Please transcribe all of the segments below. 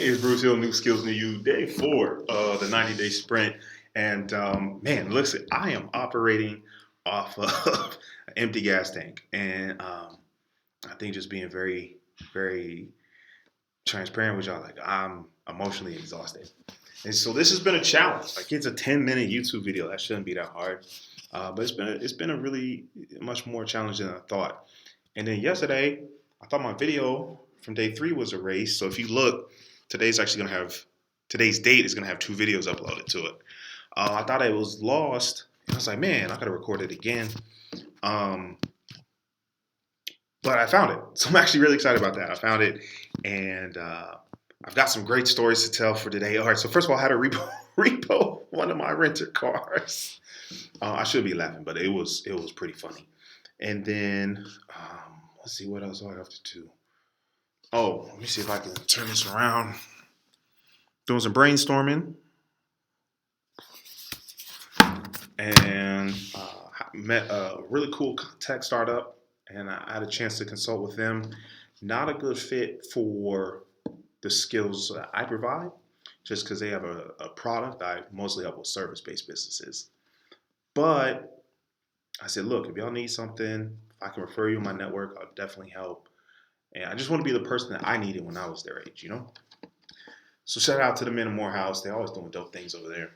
Here's Bruce Hill, new skills, new you, day 4 of the 90-day sprint. And man, listen, I am operating off of an empty gas tank. And I think just being very, very transparent with y'all, like I'm emotionally exhausted. And so this has been a challenge. Like it's a 10-minute YouTube video. That shouldn't be that hard. But it's been a really much more challenging than I thought. And then yesterday, I thought my video from day 3 was erased. So if you look, today's date is gonna have 2 videos uploaded to it. I thought it was lost. And I was like, man, I gotta record it again. Um, but I found it. So I'm actually really excited about that. I found it, and I've got some great stories to tell for today. All right, so first of all, I had to repo one of my renter cars. I should be laughing, but it was pretty funny. And then let's see what else do I have to do. Oh, let me see if I can turn this around. Doing some brainstorming, and met a really cool tech startup, and I had a chance to consult with them. Not a good fit for the skills that I provide, just because they have a product. I mostly help with service-based businesses. But I said, look, if y'all need something, if I can refer you in my network, I'll definitely help. And I just want to be the person that I needed when I was their age, you know? So shout out to the men of Morehouse. They're always doing dope things over there.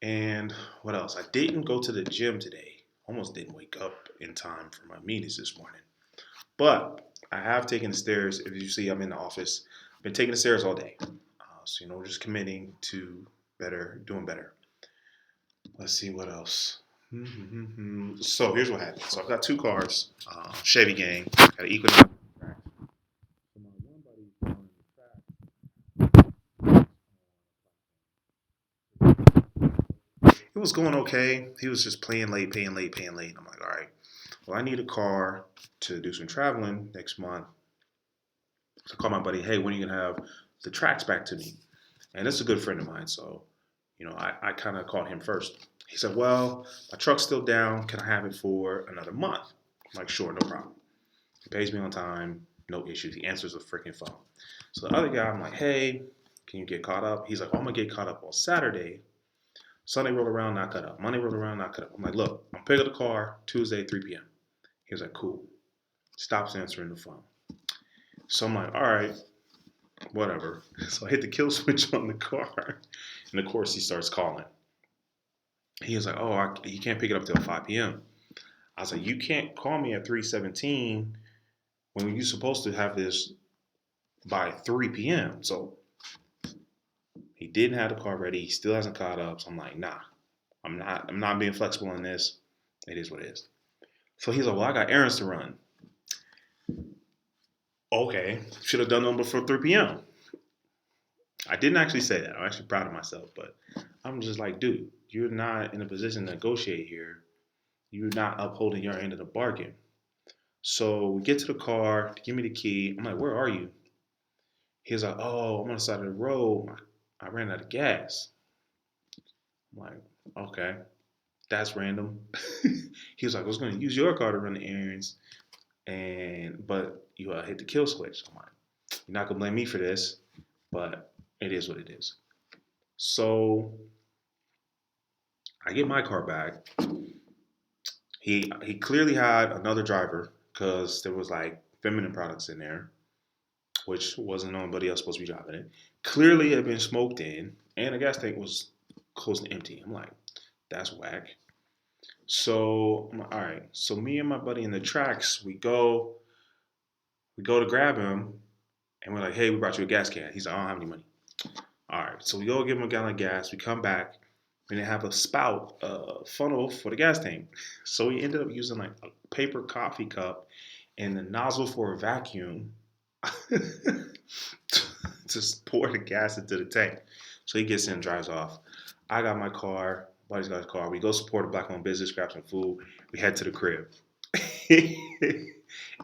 And what else? I didn't go to the gym today. Almost didn't wake up in time for my meetings this morning. But I have taken the stairs. If you see, I'm in the office. I've been taking the stairs all day. So, just committing to doing better. Let's see what else. So here's what happened. So I've got 2 cars, Chevy gang, got an Equinox. It was going okay. He was just paying late, paying late, paying late. And I'm like, all right, well, I need a car to do some traveling next month. So I called my buddy, hey, when are you going to have the tracks back to me? And it's a good friend of mine. So, I kind of called him first. He said, well, my truck's still down. Can I have it for another month? I'm like, sure, no problem. He pays me on time, no issues. He answers the freaking phone. So the other guy, I'm like, hey, can you get caught up? He's like, oh, I'm going to get caught up on Saturday. Sunday rolled around, not cut up. Monday rolled around, not cut up. I'm like, look, I'm picking up the car Tuesday, 3 p.m. He was like, cool. Stops answering the phone. So I'm like, all right, whatever. So I hit the kill switch on the car. And of course, he starts calling. He was like, oh, you can't pick it up till 5 p.m. I was like, you can't call me at 3:17 when you're supposed to have this by 3 p.m. So he didn't have the car ready. He still hasn't caught up. So I'm like, nah, I'm not being flexible on this. It is what it is. So he's like, well, I got errands to run. Okay, should have done them before 3 p.m. I didn't actually say that. I'm actually proud of myself, but I'm just like, dude, you're not in a position to negotiate here. You're not upholding your end of the bargain. So we get to the car, give me the key. I'm like, where are you? He's like, oh, I'm on the side of the road. I ran out of gas. I'm like, okay, that's random. He was like, I was going to use your car to run the errands, but you hit the kill switch. I'm like, you're not going to blame me for this, but it is what it is. So I get my car back. He clearly had another driver because there was like feminine products in there, which wasn't nobody else supposed to be driving it. Clearly it had been smoked in, and the gas tank was close to empty. I'm like, that's whack. So I'm like, all right. So me and my buddy in the tracks, we go to grab him, and we're like, hey, we brought you a gas can. He's like, I don't have any money. All right. So we go give him a gallon of gas. We come back, and they have a funnel for the gas tank. So we ended up using like a paper coffee cup and the nozzle for a vacuum to pour the gas into the tank. So he gets in and drives off. I got my car, buddy's got his car. We go support a black-owned business, grab some food. We head to the crib.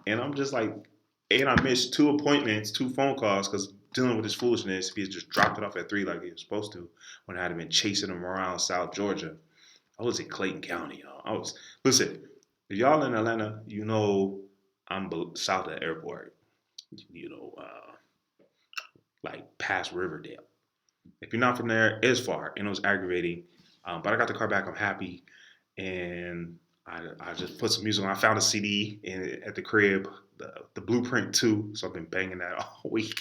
And I'm just like, and I missed 2 appointments, 2 phone calls because dealing with this foolishness. If he had just dropped it off at 3 like he was supposed to, when I had been chasing him around South Georgia. I was in Clayton County, y'all. Listen, if y'all in Atlanta, I'm south of the airport. You know, like past Riverdale. If you're not from there, it's far and it was aggravating. But I got the car back. I'm happy, and I just put some music on. I found a CD at the crib, the Blueprint 2. So I've been banging that all week,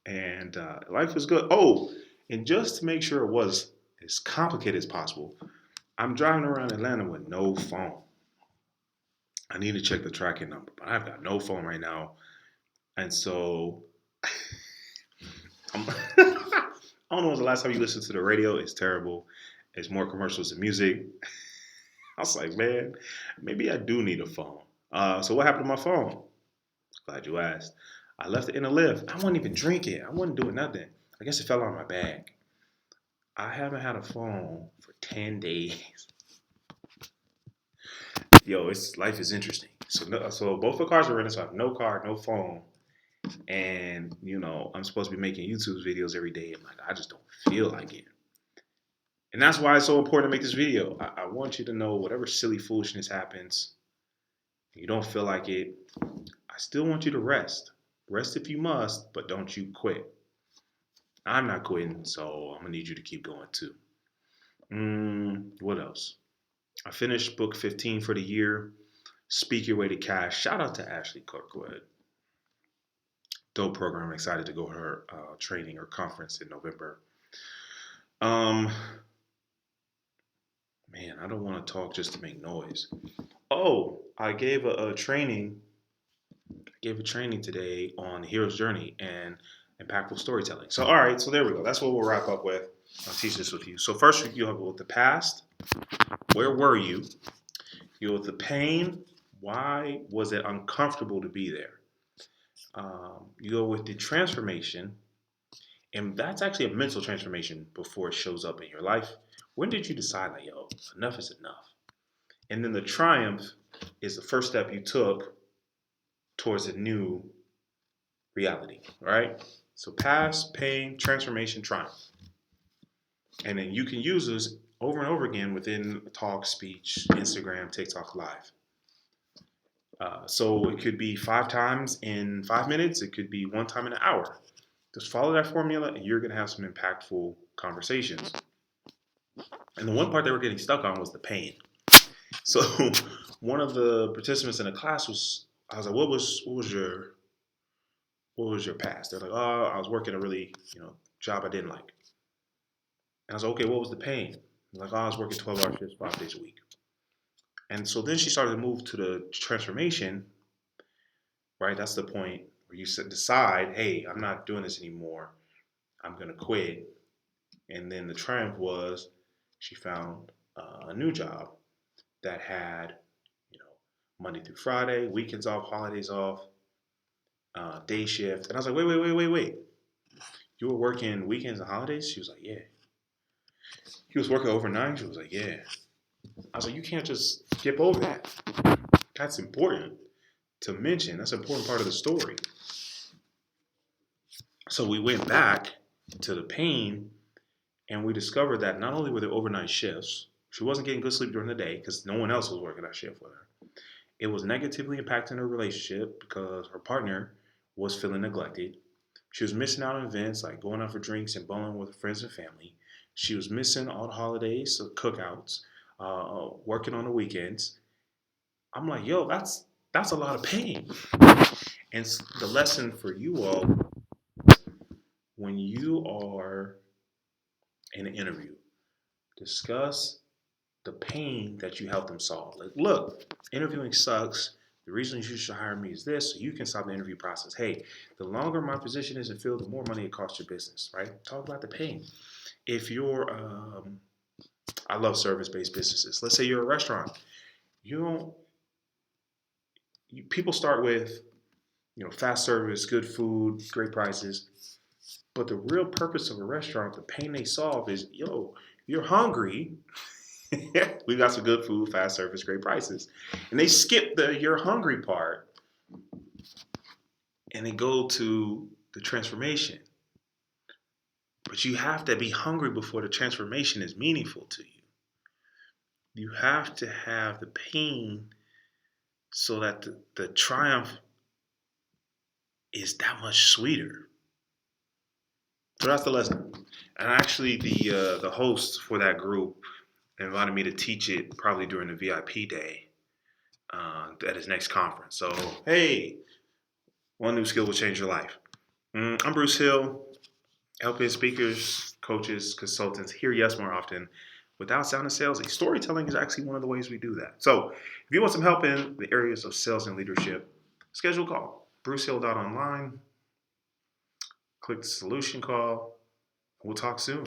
and life is good. Oh, and just to make sure it was as complicated as possible, I'm driving around Atlanta with no phone. I need to check the tracking number, but I've got no phone right now, and so I'm I don't know when's the last time you listened to the radio. It's terrible. It's more commercials than music. I was like, man, maybe I do need a phone. So what happened to my phone? Glad you asked. I left it in the lift. I wasn't even drinking. I wasn't doing nothing. I guess it fell out of my bag. I haven't had a phone for 10 days. Yo, life is interesting. So both the cars are rented, so I have no car, no phone. And, I'm supposed to be making YouTube videos every day. I'm like, I just don't feel like it. And that's why it's so important to make this video. I want you to know whatever silly foolishness happens, you don't feel like it, I still want you to rest. Rest if you must, but don't you quit. I'm not quitting, so I'm going to need you to keep going too. What else? I finished book 15 for the year, Speak Your Way to Cash. Shout out to Ashley Kirkwood. Dope program. I'm excited to go to her training or conference in November. Man, I don't want to talk just to make noise. Oh, I gave a training. I gave a training today on the hero's journey and impactful storytelling. So, all right, so there we go. That's what we'll wrap up with. I'll teach this with you. So first, you have with the past. Where were you? You go with the pain. Why was it uncomfortable to be there? You go with the transformation. And that's actually a mental transformation before it shows up in your life. When did you decide, like, yo, enough is enough? And then the triumph is the first step you took towards a new reality, right? So past, pain, transformation, triumph. And then you can use this over and over again within talk, speech, Instagram, TikTok, live. So it could be 5 times in 5 minutes. It could be 1 time in an hour. Just follow that formula and you're going to have some impactful conversations. And the one part they were getting stuck on was the pain. So one of the participants in the class I was like, what was your past? They're like, oh, I was working a really, job I didn't like. And I was like, okay, what was the pain? They're like, oh, I was working 12-hour shifts 5 days a week. And so then she started to move to the transformation, right? That's the point where you decide, hey, I'm not doing this anymore. I'm going to quit. And then the triumph was she found a new job that had, Monday through Friday, weekends off, holidays off, day shift. And I was like, wait. You were working weekends and holidays? She was like, yeah. He was working overnight? She was like, yeah. I was like, you can't just skip over that. That's important to mention. That's an important part of the story. So we went back to the pain and we discovered that not only were there overnight shifts, she wasn't getting good sleep during the day because no one else was working that shift with her. It was negatively impacting her relationship because her partner was feeling neglected. She was missing out on events like going out for drinks and bowling with friends and family. She was missing all the holidays, so cookouts, working on the weekends. I'm like, yo, that's a lot of pain. And the lesson for you all, when you are in an interview, discuss the pain that you help them solve. Like, look, interviewing sucks. The reason you should hire me is this, so you can solve the interview process. Hey, the longer my position is in field, the more money it costs your business, right? Talk about the pain. If you're, I love service-based businesses. Let's say you're a restaurant. People start with, fast service, good food, great prices. But the real purpose of a restaurant, the pain they solve is, yo, you're hungry. We got some good food, fast service, great prices. And they skip the you're hungry part and they go to the transformation. But you have to be hungry before the transformation is meaningful to you. You have to have the pain so that the triumph is that much sweeter. So that's the lesson. And actually, the host for that group invited me to teach it probably during the VIP day at his next conference. So, hey, one new skill will change your life. I'm Bruce Hill, helping speakers, coaches, consultants hear yes more often without sounding salesy. Storytelling is actually one of the ways we do that. So, if you want some help in the areas of sales and leadership, schedule a call. BruceHill.online. Click the solution call. We'll talk soon.